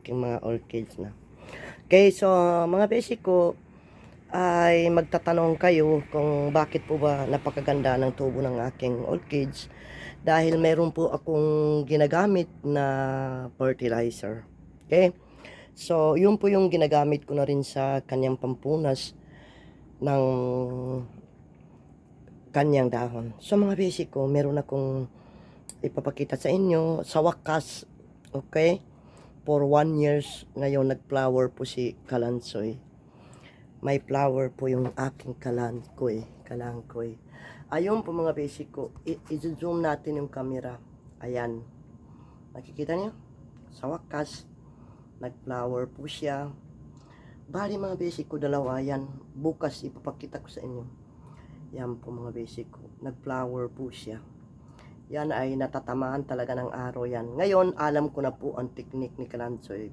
aking mga orchids na. Okay, so mga basic ko ay magtatanong kayo kung bakit po ba napakaganda ng tubo ng aking orchids dahil meron po akong ginagamit na fertilizer. Okay? So, yun po yung ginagamit ko na rin sa kanyang pampunas ng kanyang dahon. So, mga basic ko, meron akong ipapakita sa inyo sa wakas. Okay? For 1 years ngayon nag-flower po si kalansoy. May flower po yung aking kalangkoy. Ayun po mga basic ko. I-zoom natin yung camera. Ayan. Nakikita niyo? Sa wakas, nag-flower po siya. Bali mga basic ko, dalawa yan. Bukas ipapakita ko sa inyo. Yan po mga basic ko. Nag-flower po siya. Yan ay natatamaan talaga ng araw yan. Ngayon, alam ko na po ang technique ni kalansoy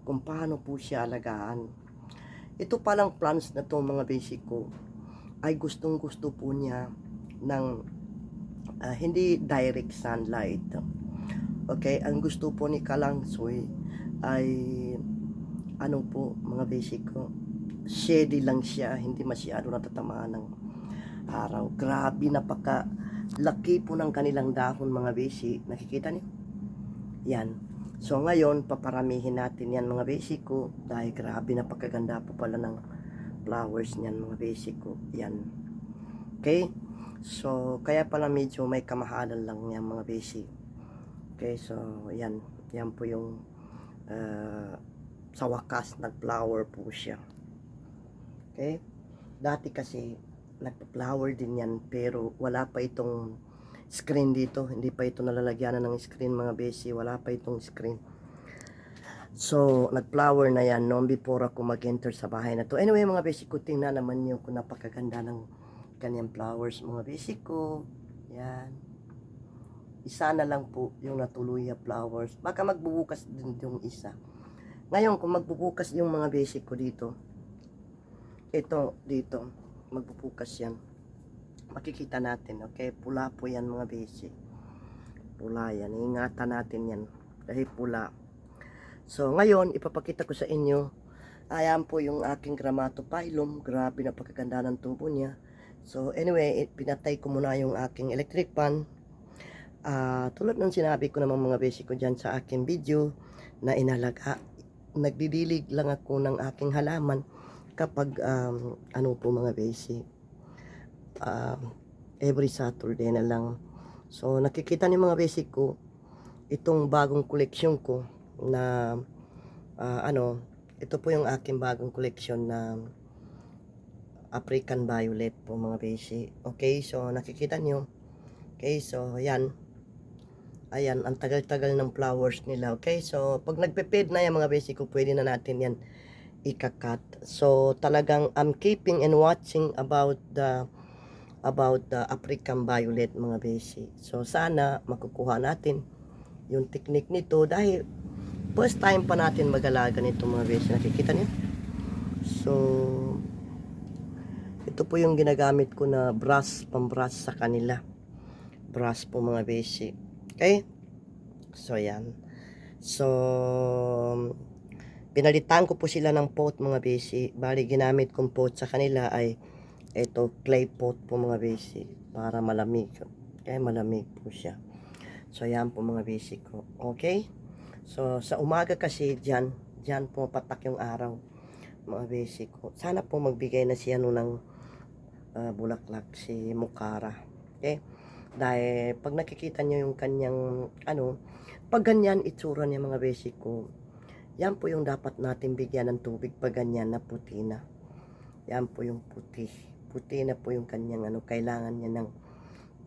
kung paano po siya alagaan. Ito palang plants na to mga basic ko ay gustong gusto po niya ng hindi direct sunlight. Okay, ang gusto po ni kalansoy ay ano po mga basic ko, shady lang siya, hindi masyado natatamaan ng araw. Grabe, napaka laki po ng kanilang dahon mga basic. Nakikita niyo? Yan. So ngayon, paparamihin natin yan mga basic ko dahil grabe napakaganda po pala ng flowers niyan mga basic ko. Yan. Okay? So, kaya pala medyo may kamahalan lang yan mga basic. Okay, so yan. Yan po yung sa wakas nag-flower po siya. Okay? Dati kasi nagpa-flower din yan pero wala pa itong screen dito, hindi pa ito nalalagyanan ng screen mga besi, wala pa itong screen. So nag-flower na yan noon before ako mag-enter sa bahay na to. Anyway mga besi ko, tingnan naman nyo kung napakaganda ng kanyang flowers mga besi ko. Yan, isa na lang po yung natuluya flowers, baka magbubukas din yung isa. Ngayon kung magbubukas yung mga besi ko dito, ito dito magbubukas yan, makikita natin. Okay, pula po yan mga basic, pula yan, ingatan natin yan dahil pula. So ngayon ipapakita ko sa inyo, ayan po yung aking Grammatophyllum. Grabe napakaganda ng tubo niya. So anyway, pinatay ko muna yung aking electric fan. Tulad ng sinabi ko naman mga basic ko dyan sa aking video na inalaga, nagdidilig lang ako ng aking halaman kapag ano po mga basic, every Saturday na lang. So nakikita niyo mga basic ko itong bagong collection ko na ito po yung aking bagong collection na African Violet po mga basic. Okay, so nakikita niyo. Okay, so yan, ayan, ang tagal-tagal ng flowers nila. Okay, so pag nagpe-fade na yan mga basic ko, pwede na natin yan ikakat. So talagang I'm keeping and watching about the African Violet mga basic. So sana makukuha natin yung technique nito dahil first time pa natin mag-alaga nito mga basic. Nakikita niyo? So ito po yung ginagamit ko na brush, pambrush sa kanila. Brush po mga basic. Okay? So yan. So pinalitan ko po sila ng pot mga basic. Bali ginamit kong pot sa kanila ay ito, clay pot po mga basic, para malamig. Okay, malamig po siya. So yan po mga basic ko. Okay, so sa umaga kasi dyan po patak yung araw mga basic ko. Sana po magbigay na siya ng bulaklak si Mukara. Okay, dahil pag nakikita nyo yung kanyang pag ganyan itsura niya mga basic ko, yan po yung dapat natin bigyan ng tubig pag ganyan na puti na. Yan po yung puti na po yung kanyang kailangan niya ng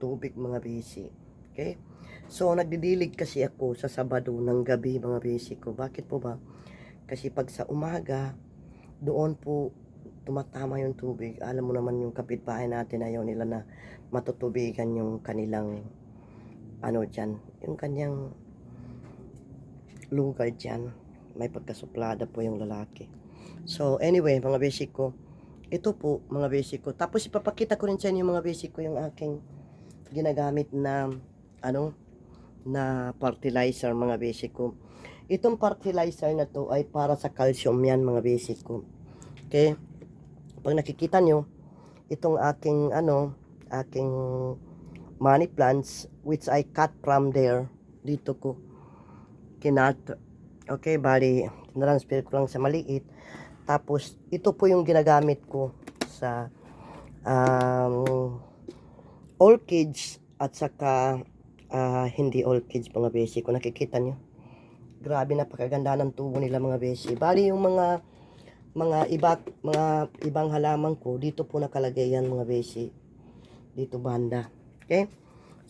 tubig mga basic. Okay, so nagdidilig kasi ako sa Sabado ng gabi mga basic ko. Bakit po ba? Kasi pag sa umaga doon po tumatama yung tubig. Alam mo naman yung kapitbahay natin, ayaw nila na matutubigan yung kanilang dyan, yung kanyang lugar dyan. May pagkasuplada po yung lalaki. So anyway mga basic ko, ito po mga basic ko. Tapos ipapakita ko rin sa inyo mga basic ko yung aking ginagamit na na fertilizer mga basic ko. Itong fertilizer na to ay para sa calcium yan mga basic ko. Okay? Pag nakikita nyo, itong aking money plants, which I cut from there, dito ko kinat. Okay, bali, transfer ko lang sa maliit. Tapos, ito po yung ginagamit ko sa orchids at saka hindi orchids mga basic ko. Nakikita nyo? Grabe, napakaganda ng tubo nila mga basic. Bali, yung mga ibang halaman ko, dito po nakalagay yan mga basic. Dito banda. Okay?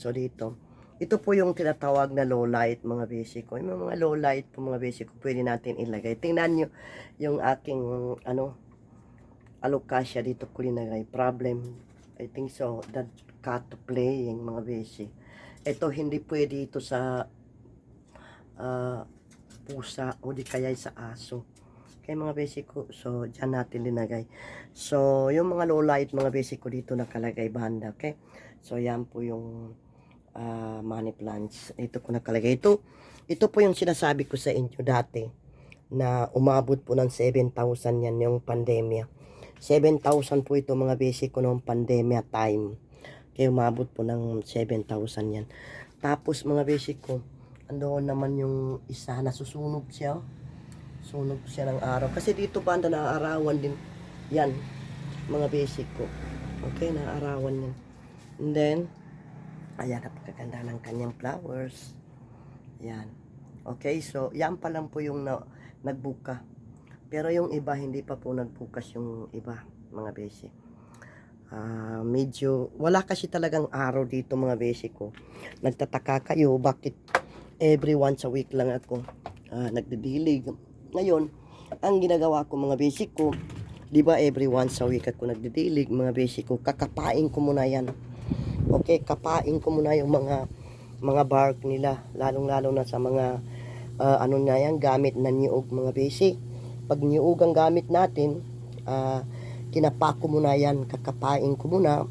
So, dito. Ito po yung tinatawag na low light mga basic ko. Yung mga low light po mga basic ko, pwede natin ilagay. Tingnan nyo yung aking, alocasia dito ko linagay. Problem. I think so. That cat playing mga basic. Ito, hindi pwede ito sa pusa o di kaya sa aso. Okay mga basic ko. So, dyan natin linagay. So, yung mga low light mga basic ko dito nakalagay banda. Okay? So, yan po yung money plants. Ito ko nakalagay. Ito po yung sinasabi ko sa inyo dati na umabot po ng 7,000 yan yung pandemya. 7,000 po ito mga basic ko noong pandemya time. Kaya umabot po ng 7,000 yan. Tapos mga basic ko, andoon naman yung isa na susunog siya. Sunog siya ng araw. Kasi dito banda naaarawan din yan mga basic ko. Okay, naaarawan yan. And then, ayan, napakaganda ng kanyang flowers. Yan. Okay, so, yan pa lang po yung nagbuka. Pero yung iba, hindi pa po nagbukas yung iba, mga basic. Medyo, wala kasi talagang araw dito, mga basic ko. Nagtataka kayo, bakit every once a week lang ako nagdidilig. Ngayon, ang ginagawa ko, mga basic ko, di ba every once a week ako nagdidilig, mga basic ko, kakapain ko muna yan. Okay, kapain ko muna yung mga bark nila, lalong-lalo na sa mga na yan, gamit na niyog mga basic. Pag niyog ang gamit natin, kinapa ko muna yan, kakapain ko muna.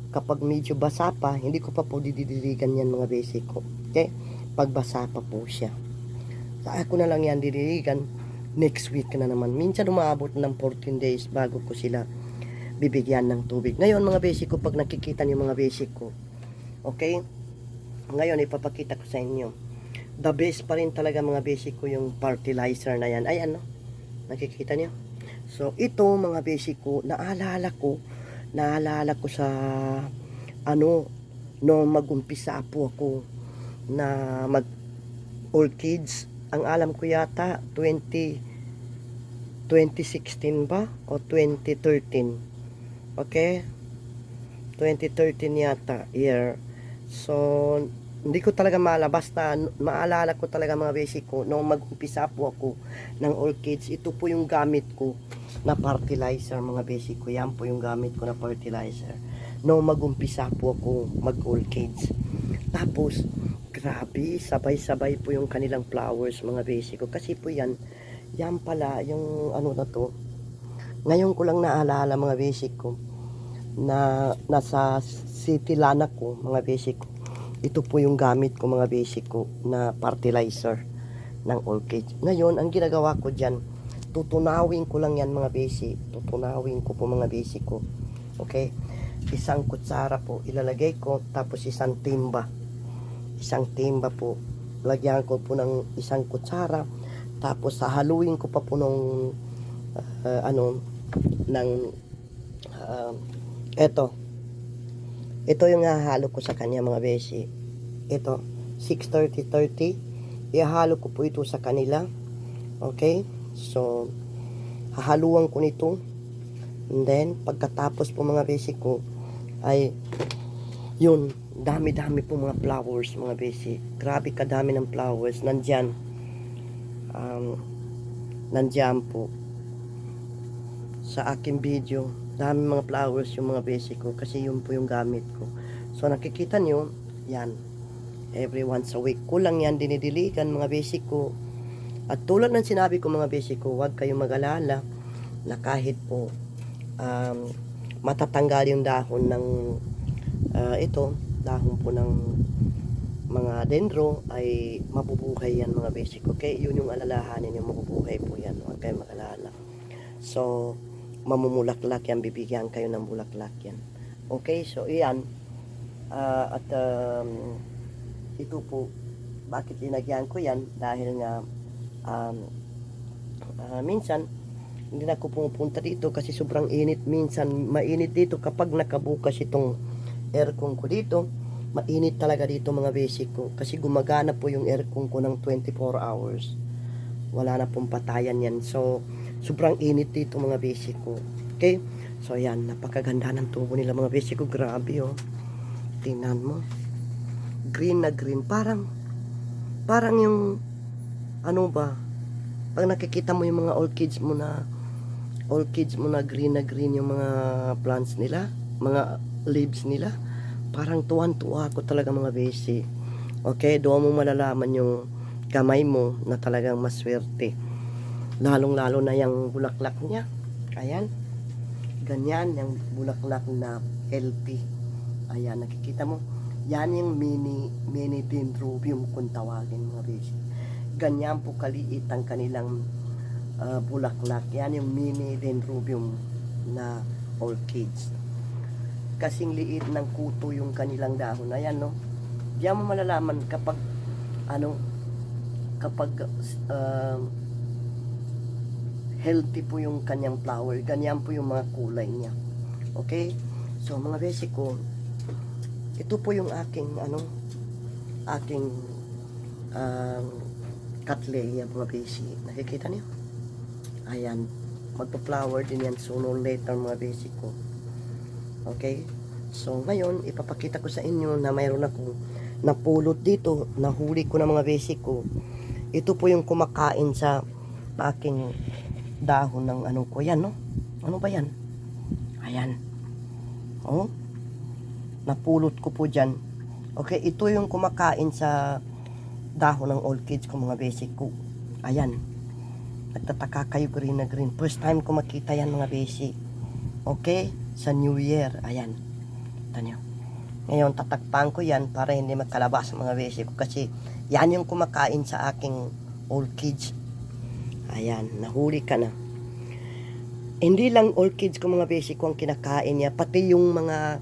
Kapag medyo basa pa, hindi ko pa po didiligan yan mga basic ko. Okay? Pag basa pa po siya. Saka ko na lang yan didiligan, next week na naman. Minsan umaabot ng 14 days bago ko sila bibigyan ng tubig. Ngayon mga basic ko, pag nakikita niyo mga basic ko, okay? Ngayon ipapakita ko sa inyo. The best pa rin talaga mga basic ko yung fertilizer na yan. Ayan, no? Nakikita niyo? So ito mga basic ko, naalala ko sa no mag-umpisa po ako na mag orchids. Ang alam ko yata 2016 ba o 2013. Okay? 2013 yata year. So, hindi ko talaga maalala. Basta, maalala ko talaga mga basic ko. Nung mag-umpisa po ako ng orchids, ito po yung gamit ko na fertilizer mga basic ko. Yan po yung gamit ko na fertilizer. Nung mag-umpisa po ako mag-orchids. Tapos, grabe, sabay-sabay po yung kanilang flowers mga basic ko. Kasi po yan pala, yung na to. Ngayon ko lang naalala mga basic ko na nasa City Lana ko mga basic ko. Ito po yung gamit ko mga basic ko na fertilizer ng orchid. Ngayon, ang ginagawa ko dyan, tutunawin ko lang yan mga basic. Tutunawin ko po mga basic ko. Okay? Isang kutsara po ilalagay ko, tapos isang timba. Isang timba po. Lagyan ko po ng isang kutsara, tapos hahaluin ko pa po nung ito yung hahalo ko sa kanya mga besi. Ito 6:30 ihahalo ko po ito sa kanila. Okay, so hahaluan ko nito, and then pagkatapos po mga besi ko ay yun, dami-dami po mga flowers mga besi. Grabe kadami ng flowers nandyan. Nandyan po sa aking video, dami mga flowers yung mga basic ko kasi yun po yung gamit ko. So nakikita nyo yan, every once a week kulang yan dinidiligan mga basic ko. At tulad ng sinabi ko mga basic ko, huwag kayong mag-alala na kahit po matatanggal yung dahon ng dahon po ng mga dendro ay mabubuhay yan mga basic. Okay, yun yung alalahanin, yung mabubuhay po yan, huwag kayo makalala. So mamumulaklak yan, bibigyan kayo ng bulaklak yan. Okay, so iyan. At ito po, bakit linagyan ko yan, dahil nga minsan hindi na ako pumupunta dito kasi sobrang init. Minsan mainit dito kapag nakabukas itong aircon ko dito. Mainit talaga dito mga basic ko kasi gumagana po yung aircon ko ng 24 hours. Wala na pong patayan yan. So sobrang init dito mga basic ko. Okay, so ayan, napakaganda ng tubo nila mga basic ko. Grabe oh, tingnan mo, green na green, parang yung ano ba, pag nakikita mo yung mga orchids mo na green yung mga plants nila, mga leaves nila, parang tuwan-tuwa ako talaga mga basic. Okay, doon mo malalaman yung kamay mo na talagang maswerte, lalong-lalo na yung bulaklak niya. Ayan, ganyan yung bulaklak na healthy. Ayan, nakikita mo, yan yung mini dendrobium kung tawagin mga basic. Ganyan po kaliit ang kanilang bulaklak. Yan yung mini dendrobium na orchids. Kasing liit ng kuto yung kanilang dahon. Ayan no, diyan mo malalaman kapag healthy po yung kanyang flower. Ganyan po yung mga kulay niya. Okay, so mga basic ko, ito po yung aking cattleya mga basic. Nakikita niyo? Ayan, magpa-flower din yan sooner or later mga basic ko. Okay, so ngayon ipapakita ko sa inyo na mayroon akong napulot dito, nahuli ko na mga basic ko. Ito po yung kumakain sa aking dahon ng ko yan no. Ano ba yan? Ayan, oh, napulot ko po dyan. Okay, ito yung kumakain sa dahon ng orchids ko mga basic ko. Ayan, nagtataka kayo, green na green. First time ko makita yan mga basic. Okay, sa New Year. Ayan, ito nyo. Ngayon tatakpan ko yan para hindi magkalabas mga basic ko, kasi yan yung kumakain sa aking orchids. Ayan, nahuli ka na. Hindi lang orchids ko mga basic ko ang kinakain niya, pati yung mga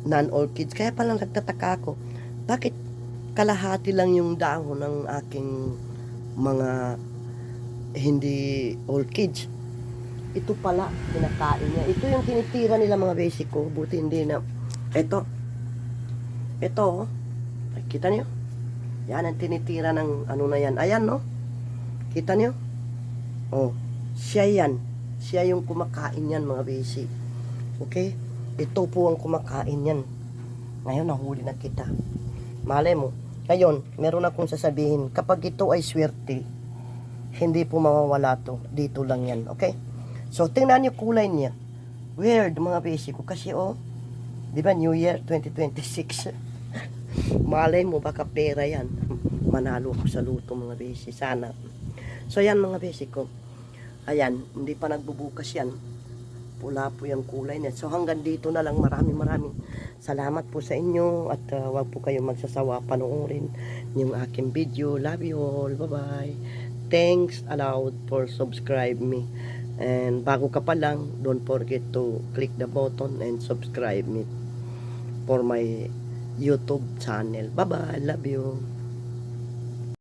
non-orchids. Kaya palang nagtataka ako, bakit kalahati lang yung dahon ng aking mga hindi orchids. Ito pala kinakain niya. Ito yung tinitira nila mga basic ko. Buti hindi na. Ito oh, kita niyo? Yan ang tinitira ng na yan. Ayan no, kita niyo? Oh, siya yan. Siya yung kumakain yan mga basic. Okay, ito po ang kumakain yan. Ngayon nahuli na kita. Malay mo. Ngayon meron akong sasabihin, kapag ito ay swerte, hindi po mawawala to. Dito lang yan. Okay, so tingnan niyo kulay niya. Weird mga basic ko, kasi oh, di ba New Year 2026. Malay mo, baka pera yan. Manalo ako sa luto mga basic, sana. So yan mga basic ko. Ayan, hindi pa nagbubukas yan. Pula po yung kulay niya. So hanggang dito na lang. Maraming salamat po sa inyo. At wag po kayong magsasawa panoorin yung aking video. Love you all. Bye bye. Thanks aloud for subscribe me. And bago ka pa lang, don't forget to click the button and subscribe me for my YouTube channel. Bye bye. Love you.